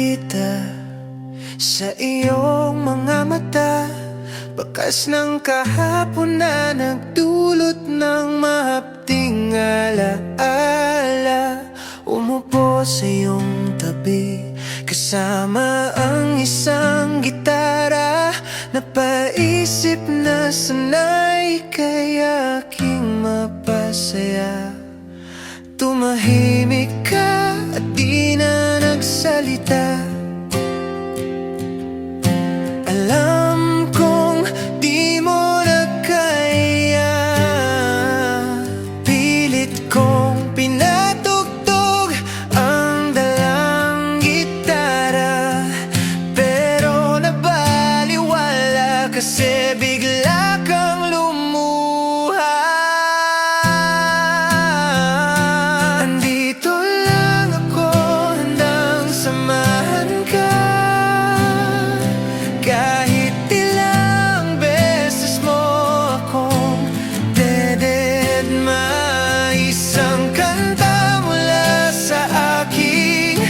nakikita sa iyong mga mata, bakas ng kahapon na nagdulot ng mahapting alaala. Umupo sa iyong tabi, kasama ang isang gitara. Napaisip na sanay kay aking mapasaya. Tumahimik ka at di na nagsalita. Alam kong di mo na kaya. Pilit kong pinatugtog ang dalang gitara, pero nabaliwala kasi bigla kang lumuha. Andito lang ako, handang samahan ka. Kahit ilang beses mo akong dededma, isang kanta mula sa aking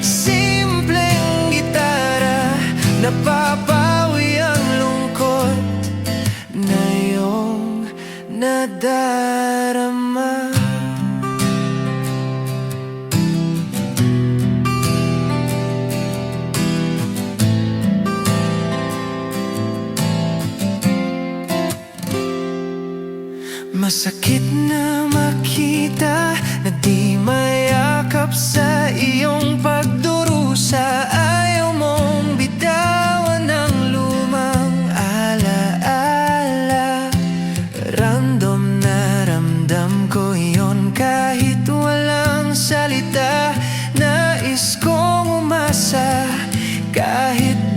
simpleng gitara. Napapawi ang lungkot na iyong nadarama. Masakit na makita na di mayakap sa iyong pagdurusa. Ayaw mong bitawan ng lumang alaala. Random na ramdam ko yon kahit walang salita. Nais kong umasa kahit